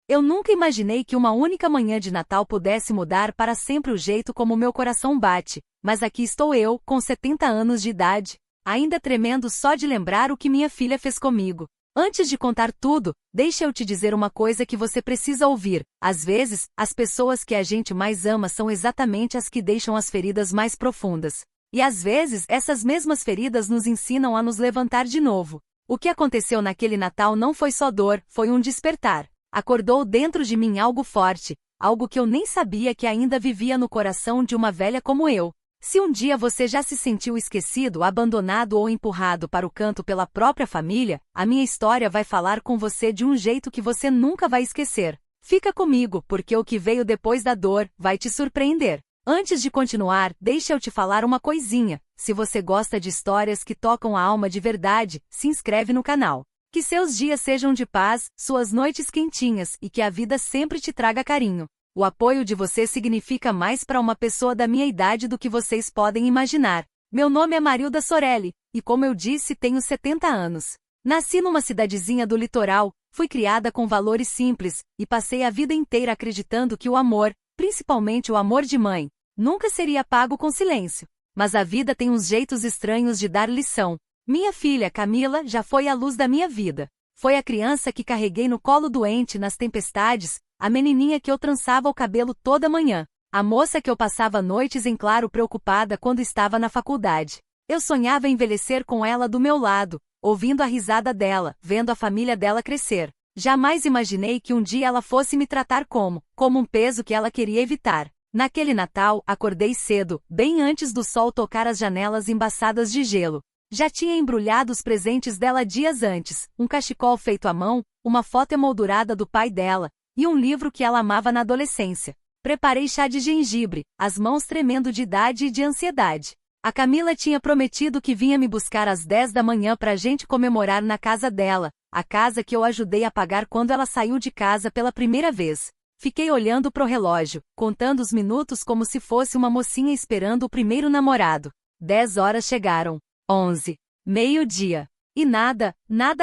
Eu nunca imaginei que uma única manhã de Natal pudesse mudar para sempre o jeito como meu coração bate, mas aqui estou eu, com 70 anos de idade, ainda tremendo só de lembrar o que minha filha fez comigo. Antes de contar tudo, deixa eu te dizer uma coisa que você precisa ouvir. Às vezes, as pessoas que a gente mais ama são exatamente as que deixam as feridas mais profundas. E às vezes, essas mesmas feridas nos ensinam a nos levantar de novo. O que aconteceu naquele Natal não foi só dor, foi um despertar. Acordou dentro de mim algo forte, algo que eu nem sabia que ainda vivia no coração de uma velha como eu. Se um dia você já se sentiu esquecido, abandonado ou empurrado para o canto pela própria família, a minha história vai falar com você de um jeito que você nunca vai esquecer. Fica comigo, porque o que veio depois da dor vai te surpreender. Antes de continuar, deixa eu te falar uma coisinha. Se você gosta de histórias que tocam a alma de verdade, se inscreve no canal. Que seus dias sejam de paz, suas noites quentinhas e que a vida sempre te traga carinho. O apoio de você significa mais para uma pessoa da minha idade do que vocês podem imaginar. Meu nome é Marilda Sorelli, e como eu disse, tenho 70 anos. Nasci numa cidadezinha do litoral, fui criada com valores simples, e passei a vida inteira acreditando que o amor, principalmente o amor de mãe, nunca seria pago com silêncio. Mas a vida tem uns jeitos estranhos de dar lição. Minha filha, Camila, já foi a luz da minha vida. Foi a criança que carreguei no colo doente nas tempestades, a menininha que eu trançava o cabelo toda manhã, a moça que eu passava noites em claro preocupada quando estava na faculdade. Eu sonhava envelhecer com ela do meu lado, ouvindo a risada dela, vendo a família dela crescer. Jamais imaginei que um dia ela fosse me tratar como um peso que ela queria evitar. Naquele Natal, acordei cedo, bem antes do sol tocar as janelas embaçadas de gelo. Já tinha embrulhado os presentes dela dias antes, um cachecol feito à mão, uma foto emoldurada do pai dela, e um livro que ela amava na adolescência. Preparei chá de gengibre, as mãos tremendo de idade e de ansiedade. A Camila tinha prometido que vinha me buscar às 10 da manhã pra gente comemorar na casa dela, a casa que eu ajudei a pagar quando ela saiu de casa pela primeira vez. Fiquei olhando pro relógio, contando os minutos como se fosse uma mocinha esperando o primeiro namorado. 10 horas chegaram. 11. Meio-dia. E nada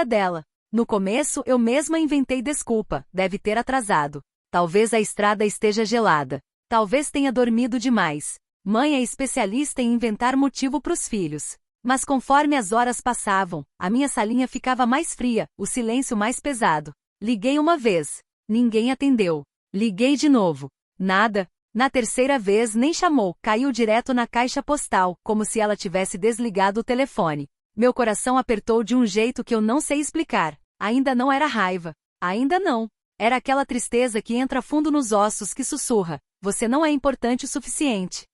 dela. No começo eu mesma inventei desculpa, deve ter atrasado. Talvez a estrada esteja gelada. Talvez tenha dormido demais. Mãe é especialista em inventar motivo pros filhos. Mas conforme as horas passavam, a minha salinha ficava mais fria, o silêncio mais pesado. Liguei uma vez. Ninguém atendeu. Liguei de novo. Nada. Na terceira vez nem chamou, caiu direto na caixa postal, como se ela tivesse desligado o telefone. Meu coração apertou de um jeito que eu não sei explicar. Ainda não era raiva. Ainda não. Era aquela tristeza que entra fundo nos ossos que sussurra: você não é importante o suficiente.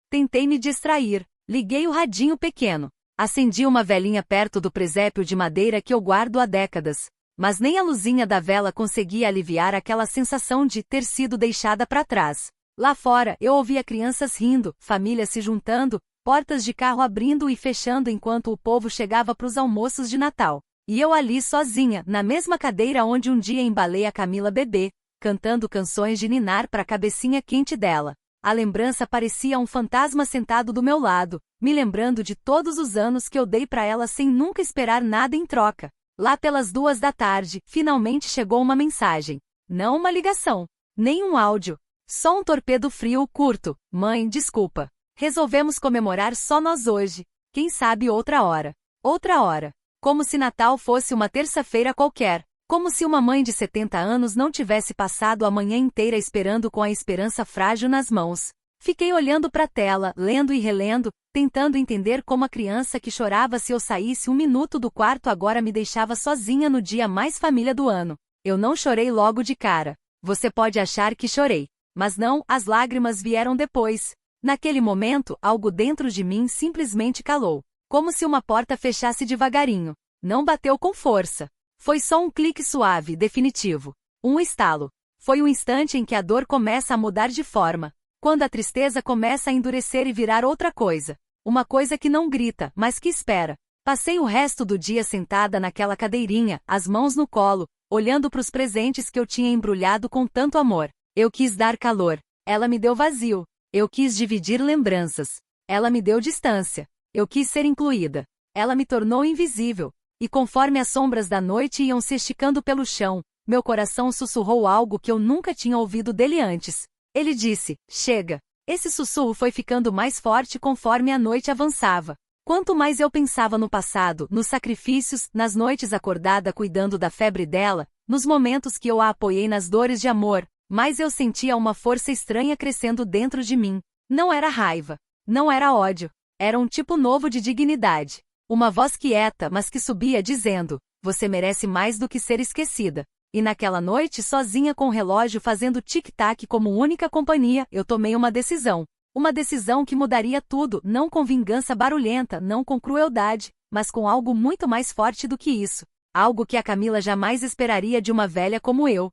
Tentei me distrair. Liguei o radinho pequeno. Acendi uma velinha perto do presépio de madeira que eu guardo há décadas. Mas nem a luzinha da vela conseguia aliviar aquela sensação de ter sido deixada para trás. Lá fora, eu ouvia crianças rindo, famílias se juntando, portas de carro abrindo e fechando enquanto o povo chegava para os almoços de Natal. E eu ali sozinha, na mesma cadeira onde um dia embalei a Camila bebê, cantando canções de ninar para a cabecinha quente dela. A lembrança parecia um fantasma sentado do meu lado, me lembrando de todos os anos que eu dei para ela sem nunca esperar nada em troca. Lá pelas 2 da tarde, finalmente chegou uma mensagem. Não uma ligação, nem um áudio. Só um torpedo frio curto. Mãe, desculpa. Resolvemos comemorar só nós hoje. Quem sabe outra hora. Outra hora. Como se Natal fosse uma terça-feira qualquer. Como se uma mãe de 70 anos não tivesse passado a manhã inteira esperando com a esperança frágil nas mãos. Fiquei olhando para a tela, lendo e relendo, tentando entender como a criança que chorava se eu saísse um minuto do quarto agora me deixava sozinha no dia mais família do ano. Eu não chorei logo de cara. Você pode achar que chorei. Mas não, as lágrimas vieram depois. Naquele momento, algo dentro de mim simplesmente calou. Como se uma porta fechasse devagarinho. Não bateu com força. Foi só um clique suave, definitivo. Um estalo. Foi o instante em que a dor começa a mudar de forma. Quando a tristeza começa a endurecer e virar outra coisa. Uma coisa que não grita, mas que espera. Passei o resto do dia sentada naquela cadeirinha, as mãos no colo, olhando para os presentes que eu tinha embrulhado com tanto amor. Eu quis dar calor. Ela me deu vazio. Eu quis dividir lembranças. Ela me deu distância. Eu quis ser incluída. Ela me tornou invisível. E conforme as sombras da noite iam se esticando pelo chão, meu coração sussurrou algo que eu nunca tinha ouvido dele antes. Ele disse: chega. Esse sussurro foi ficando mais forte conforme a noite avançava. Quanto mais eu pensava no passado, nos sacrifícios, nas noites acordada cuidando da febre dela, nos momentos que eu a apoiei nas dores de amor, mais eu sentia uma força estranha crescendo dentro de mim. Não era raiva. Não era ódio. Era um tipo novo de dignidade. Uma voz quieta, mas que subia dizendo: você merece mais do que ser esquecida. E naquela noite, sozinha com o relógio fazendo tic-tac como única companhia, eu tomei uma decisão. Uma decisão que mudaria tudo, não com vingança barulhenta, não com crueldade, mas com algo muito mais forte do que isso. Algo que a Camila jamais esperaria de uma velha como eu.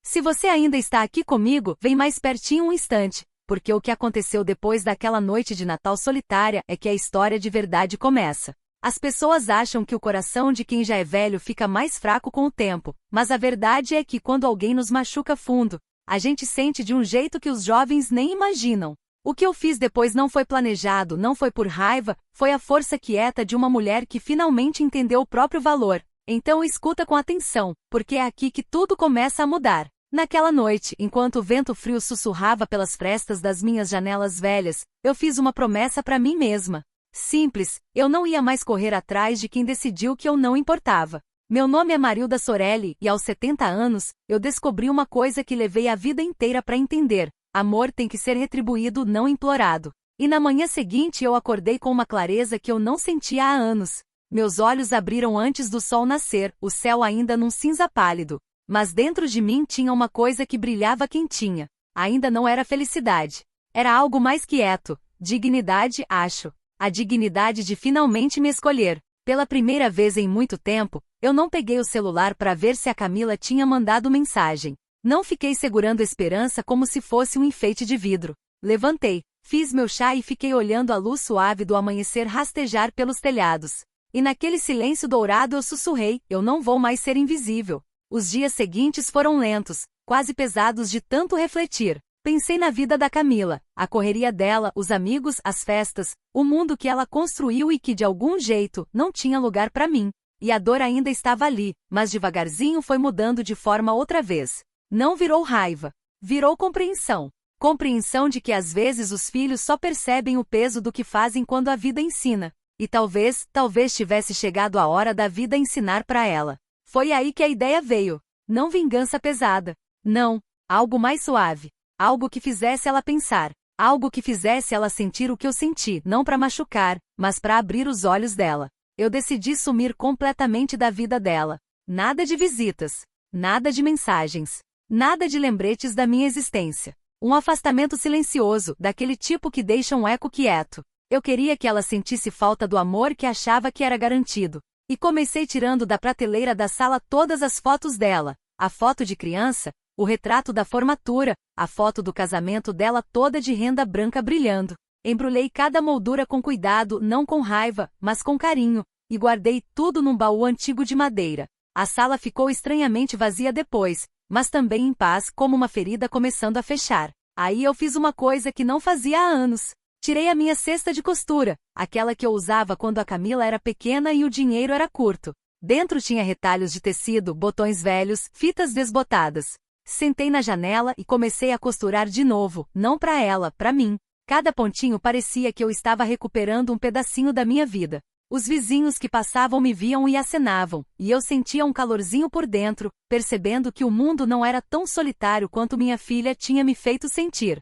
Se você ainda está aqui comigo, vem mais pertinho um instante, porque o que aconteceu depois daquela noite de Natal solitária é que a história de verdade começa. As pessoas acham que o coração de quem já é velho fica mais fraco com o tempo, mas a verdade é que quando alguém nos machuca fundo, a gente sente de um jeito que os jovens nem imaginam. O que eu fiz depois não foi planejado, não foi por raiva, foi a força quieta de uma mulher que finalmente entendeu o próprio valor. Então escuta com atenção, porque é aqui que tudo começa a mudar. Naquela noite, enquanto o vento frio sussurrava pelas frestas das minhas janelas velhas, eu fiz uma promessa para mim mesma. Simples, eu não ia mais correr atrás de quem decidiu que eu não importava. Meu nome é Marilda Sorelli e aos 70 anos, eu descobri uma coisa que levei a vida inteira para entender: amor tem que ser retribuído, não implorado. E na manhã seguinte eu acordei com uma clareza que eu não sentia há anos. Meus olhos abriram antes do sol nascer, o céu ainda num cinza pálido. Mas dentro de mim tinha uma coisa que brilhava quentinha. Ainda não era felicidade. Era algo mais quieto. Dignidade, acho. A dignidade de finalmente me escolher. Pela primeira vez em muito tempo, eu não peguei o celular para ver se a Camila tinha mandado mensagem. Não fiquei segurando esperança como se fosse um enfeite de vidro. Levantei, fiz meu chá e fiquei olhando a luz suave do amanhecer rastejar pelos telhados. E naquele silêncio dourado eu sussurrei: eu não vou mais ser invisível. Os dias seguintes foram lentos, quase pesados de tanto refletir. Pensei na vida da Camila, a correria dela, os amigos, as festas, o mundo que ela construiu e que de algum jeito não tinha lugar para mim. E a dor ainda estava ali, mas devagarzinho foi mudando de forma outra vez. Não virou raiva, virou compreensão. Compreensão de que às vezes os filhos só percebem o peso do que fazem quando a vida ensina. E talvez tivesse chegado a hora da vida ensinar para ela. Foi aí que a ideia veio. Não vingança pesada. Não, algo mais suave. Algo que fizesse ela pensar. Algo que fizesse ela sentir o que eu senti, não para machucar, mas para abrir os olhos dela. Eu decidi sumir completamente da vida dela. Nada de visitas. Nada de mensagens. Nada de lembretes da minha existência. Um afastamento silencioso, daquele tipo que deixa um eco quieto. Eu queria que ela sentisse falta do amor que achava que era garantido. E comecei tirando da prateleira da sala todas as fotos dela. A foto de criança, o retrato da formatura, a foto do casamento dela toda de renda branca brilhando. Embrulhei cada moldura com cuidado, não com raiva, mas com carinho, e guardei tudo num baú antigo de madeira. A sala ficou estranhamente vazia depois, mas também em paz, como uma ferida começando a fechar. Aí eu fiz uma coisa que não fazia há anos. Tirei a minha cesta de costura, aquela que eu usava quando a Camila era pequena e o dinheiro era curto. Dentro tinha retalhos de tecido, botões velhos, fitas desbotadas. Sentei na janela e comecei a costurar de novo, não para ela, para mim. Cada pontinho parecia que eu estava recuperando um pedacinho da minha vida. Os vizinhos que passavam me viam e acenavam, e eu sentia um calorzinho por dentro, percebendo que o mundo não era tão solitário quanto minha filha tinha me feito sentir.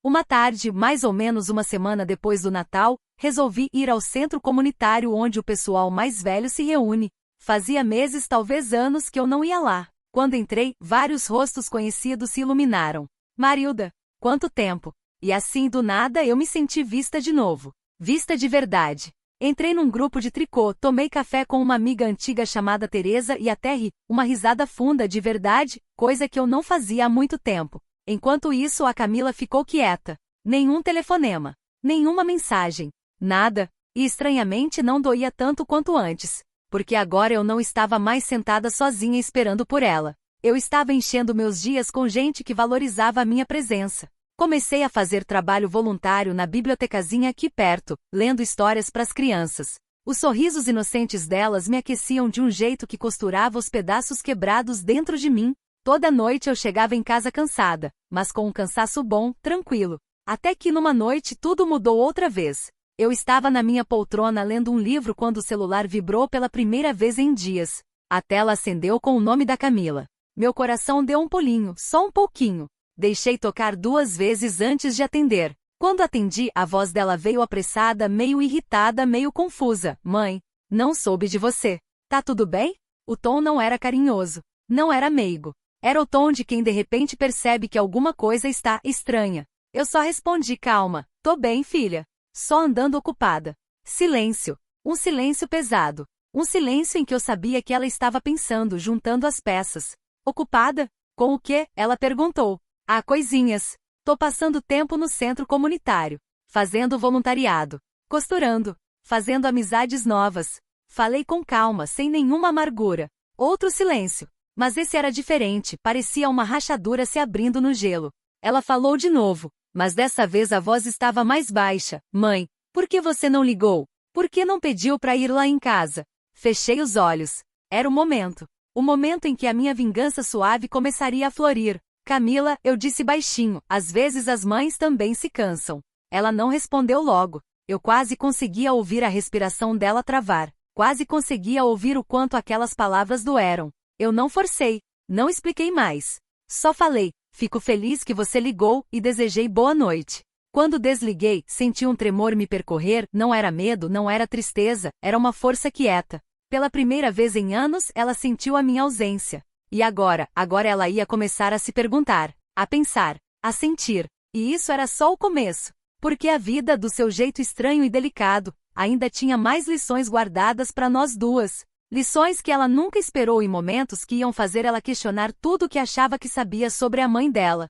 Uma tarde, mais ou menos uma semana depois do Natal, resolvi ir ao centro comunitário onde o pessoal mais velho se reúne. Fazia meses, talvez anos, que eu não ia lá. Quando entrei, vários rostos conhecidos se iluminaram. Marilda, quanto tempo! E assim, do nada, eu me senti vista de novo. Vista de verdade. Entrei num grupo de tricô, tomei café com uma amiga antiga chamada Teresa e até ri, uma risada funda de verdade, coisa que eu não fazia há muito tempo. Enquanto isso, a Camila ficou quieta. Nenhum telefonema. Nenhuma mensagem. Nada. E estranhamente não doía tanto quanto antes. Porque agora eu não estava mais sentada sozinha esperando por ela. Eu estava enchendo meus dias com gente que valorizava a minha presença. Comecei a fazer trabalho voluntário na bibliotecazinha aqui perto, lendo histórias para as crianças. Os sorrisos inocentes delas me aqueciam de um jeito que costurava os pedaços quebrados dentro de mim. Toda noite eu chegava em casa cansada, mas com um cansaço bom, tranquilo. Até que numa noite tudo mudou outra vez. Eu estava na minha poltrona lendo um livro quando o celular vibrou pela primeira vez em dias. A tela acendeu com o nome da Camila. Meu coração deu um pulinho, só um pouquinho. Deixei tocar 2 vezes antes de atender. Quando atendi, a voz dela veio apressada, meio irritada, meio confusa. Mãe, não soube de você. Tá tudo bem? O tom não era carinhoso. Não era meigo. Era o tom de quem de repente percebe que alguma coisa está estranha. Eu só respondi calma. Tô bem, filha. Só andando ocupada. Silêncio. Um silêncio pesado. Um silêncio em que eu sabia que ela estava pensando, juntando as peças. Ocupada? Com o quê? Ela perguntou. Ah, coisinhas. Tô passando tempo no centro comunitário. Fazendo voluntariado. Costurando. Fazendo amizades novas. Falei com calma, sem nenhuma amargura. Outro silêncio. Mas esse era diferente, parecia uma rachadura se abrindo no gelo. Ela falou de novo, mas dessa vez a voz estava mais baixa. Mãe, por que você não ligou? Por que não pediu para ir lá em casa? Fechei os olhos. Era o momento. O momento em que a minha vingança suave começaria a florir. Camila, eu disse baixinho, às vezes as mães também se cansam. Ela não respondeu logo. Eu quase conseguia ouvir a respiração dela travar. Quase conseguia ouvir o quanto aquelas palavras doeram. Eu não forcei. Não expliquei mais. Só falei, fico feliz que você ligou e desejei boa noite. Quando desliguei, senti um tremor me percorrer, não era medo, não era tristeza, era uma força quieta. Pela primeira vez em anos, ela sentiu a minha ausência. E agora ela ia começar a se perguntar, a pensar, a sentir. E isso era só o começo. Porque a vida, do seu jeito estranho e delicado, ainda tinha mais lições guardadas para nós duas. Lições que ela nunca esperou e momentos que iam fazer ela questionar tudo o que achava que sabia sobre a mãe dela.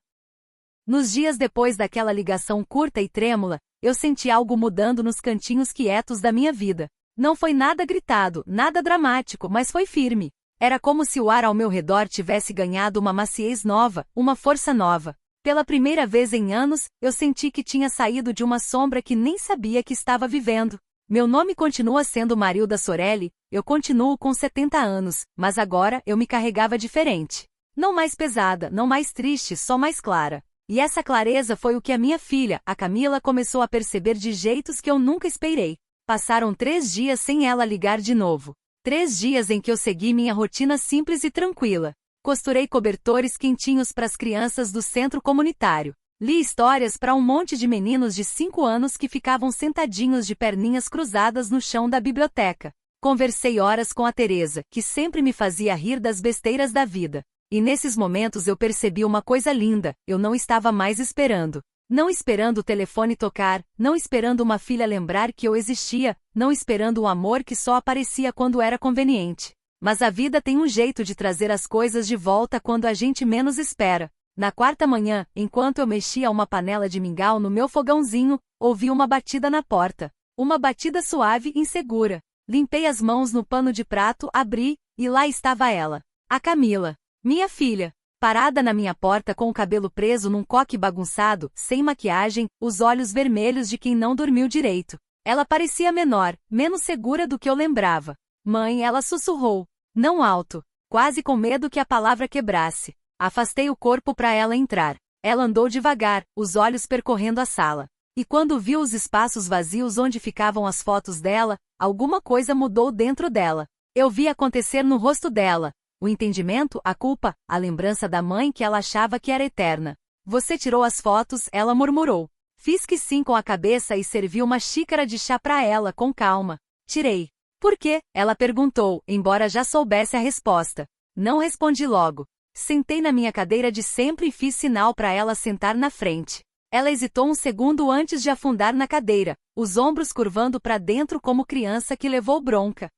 Nos dias depois daquela ligação curta e trêmula, eu senti algo mudando nos cantinhos quietos da minha vida. Não foi nada gritado, nada dramático, mas foi firme. Era como se o ar ao meu redor tivesse ganhado uma maciez nova, uma força nova. Pela primeira vez em anos, eu senti que tinha saído de uma sombra que nem sabia que estava vivendo. Meu nome continua sendo Marilda Sorelli, eu continuo com 70 anos, mas agora eu me carregava diferente. Não mais pesada, não mais triste, só mais clara. E essa clareza foi o que a minha filha, a Camila, começou a perceber de jeitos que eu nunca esperei. Passaram 3 dias sem ela ligar de novo. 3 dias em que eu segui minha rotina simples e tranquila. Costurei cobertores quentinhos para as crianças do centro comunitário. Li histórias para um monte de meninos de 5 anos que ficavam sentadinhos de perninhas cruzadas no chão da biblioteca. Conversei horas com a Teresa, que sempre me fazia rir das besteiras da vida. E nesses momentos eu percebi uma coisa linda, eu não estava mais esperando. Não esperando o telefone tocar, não esperando uma filha lembrar que eu existia, não esperando um amor que só aparecia quando era conveniente. Mas a vida tem um jeito de trazer as coisas de volta quando a gente menos espera. Na 4ª manhã, enquanto eu mexia uma panela de mingau no meu fogãozinho, ouvi uma batida na porta. Uma batida suave e insegura. Limpei as mãos no pano de prato, abri, e lá estava ela. A Camila. Minha filha. Parada na minha porta com o cabelo preso num coque bagunçado, sem maquiagem, os olhos vermelhos de quem não dormiu direito. Ela parecia menor, menos segura do que eu lembrava. Mãe, ela sussurrou. Não alto. Quase com medo que a palavra quebrasse. Afastei o corpo para ela entrar. Ela andou devagar, os olhos percorrendo a sala. E quando viu os espaços vazios onde ficavam as fotos dela, alguma coisa mudou dentro dela. Eu vi acontecer no rosto dela. O entendimento, a culpa, a lembrança da mãe que ela achava que era eterna. Você tirou as fotos, ela murmurou. Fiz que sim com a cabeça e servi uma xícara de chá para ela com calma. Tirei. Por quê? Ela perguntou, embora já soubesse a resposta. Não respondi logo. Sentei na minha cadeira de sempre e fiz sinal para ela sentar na frente. Ela hesitou um segundo antes de afundar na cadeira, os ombros curvando para dentro como criança que levou bronca.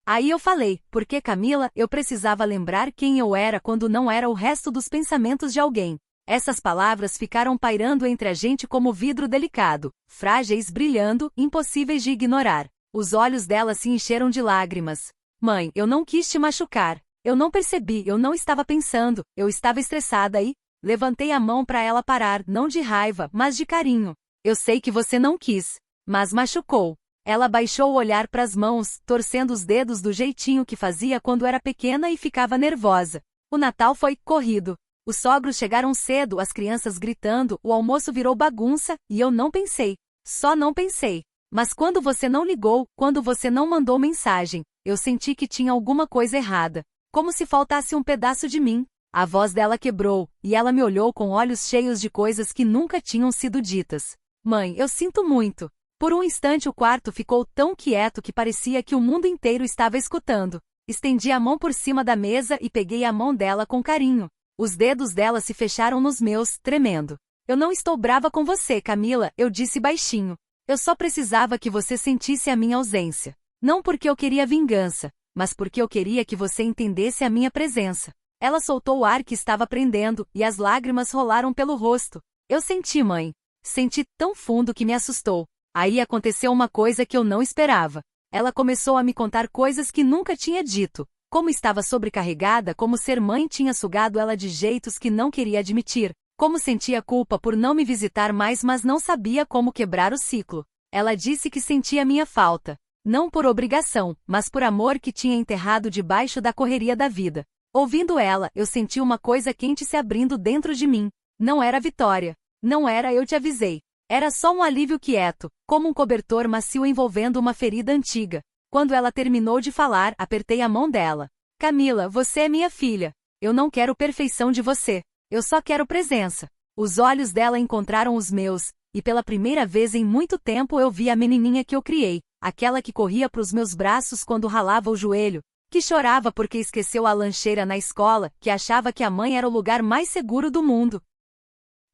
Aí eu falei, porque Camila, eu precisava lembrar quem eu era quando não era o resto dos pensamentos de alguém. Essas palavras ficaram pairando entre a gente como vidro delicado, frágeis brilhando, impossíveis de ignorar. Os olhos dela se encheram de lágrimas. Mãe, eu não quis te machucar. Eu não percebi, eu não estava pensando, eu estava estressada e... Levantei a mão para ela parar, não de raiva, mas de carinho. Eu sei que você não quis, mas machucou. Ela baixou o olhar para as mãos, torcendo os dedos do jeitinho que fazia quando era pequena e ficava nervosa. O Natal foi corrido. Os sogros chegaram cedo, as crianças gritando, o almoço virou bagunça, e eu não pensei. Só não pensei. Mas quando você não ligou, quando você não mandou mensagem, eu senti que tinha alguma coisa errada. Como se faltasse um pedaço de mim. A voz dela quebrou, e ela me olhou com olhos cheios de coisas que nunca tinham sido ditas. Mãe, eu sinto muito. Por um instante o quarto ficou tão quieto que parecia que o mundo inteiro estava escutando. Estendi a mão por cima da mesa e peguei a mão dela com carinho. Os dedos dela se fecharam nos meus, tremendo. Eu não estou brava com você, Camila, eu disse baixinho. Eu só precisava que você sentisse a minha ausência. Não porque eu queria vingança, mas porque eu queria que você entendesse a minha presença. Ela soltou o ar que estava prendendo, e as lágrimas rolaram pelo rosto. Eu senti, mãe. Senti tão fundo que me assustou. Aí aconteceu uma coisa que eu não esperava. Ela começou a me contar coisas que nunca tinha dito. Como estava sobrecarregada, como ser mãe tinha sugado ela de jeitos que não queria admitir. Como sentia culpa por não me visitar mais, mas não sabia como quebrar o ciclo. Ela disse que sentia minha falta. Não por obrigação, mas por amor que tinha enterrado debaixo da correria da vida. Ouvindo ela, eu senti uma coisa quente se abrindo dentro de mim. Não era Vitória. Não era eu te avisei. Era só um alívio quieto, como um cobertor macio envolvendo uma ferida antiga. Quando ela terminou de falar, apertei a mão dela. Camila, você é minha filha. Eu não quero perfeição de você. Eu só quero presença. Os olhos dela encontraram os meus, e pela primeira vez em muito tempo eu vi a menininha que eu criei, aquela que corria para os meus braços quando ralava o joelho, que chorava porque esqueceu a lancheira na escola, que achava que a mãe era o lugar mais seguro do mundo.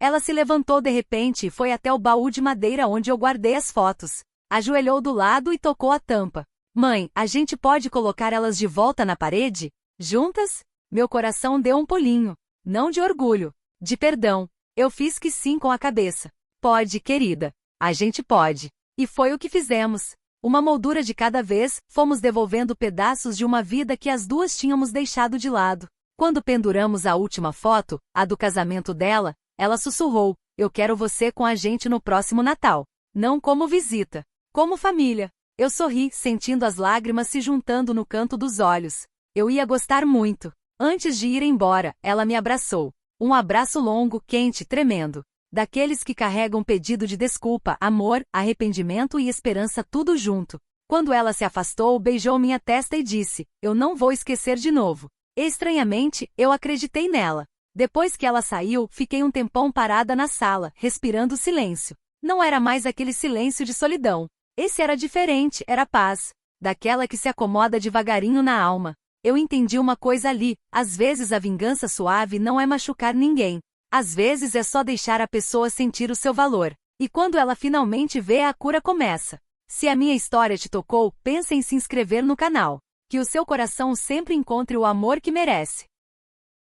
Ela se levantou de repente e foi até o baú de madeira onde eu guardei as fotos. Ajoelhou do lado e tocou a tampa. Mãe, a gente pode colocar elas de volta na parede? Juntas? Meu coração deu um pulinho. Não de orgulho, de perdão. Eu fiz que sim com a cabeça. Pode, querida. A gente pode. E foi o que fizemos. Uma moldura de cada vez, fomos devolvendo pedaços de uma vida que as duas tínhamos deixado de lado. Quando penduramos a última foto, a do casamento dela, ela sussurrou, eu quero você com a gente no próximo Natal. Não como visita, como família. Eu sorri, sentindo as lágrimas se juntando no canto dos olhos. Eu ia gostar muito. Antes de ir embora, ela me abraçou. Um abraço longo, quente, tremendo. Daqueles que carregam pedido de desculpa, amor, arrependimento e esperança tudo junto. Quando ela se afastou, beijou minha testa e disse, eu não vou esquecer de novo. Estranhamente, eu acreditei nela. Depois que ela saiu, fiquei um tempão parada na sala, respirando silêncio. Não era mais aquele silêncio de solidão. Esse era diferente, era paz. Daquela que se acomoda devagarinho na alma. Eu entendi uma coisa ali, às vezes a vingança suave não é machucar ninguém. Às vezes é só deixar a pessoa sentir o seu valor. E quando ela finalmente vê, a cura começa. Se a minha história te tocou, pense em se inscrever no canal. Que o seu coração sempre encontre o amor que merece.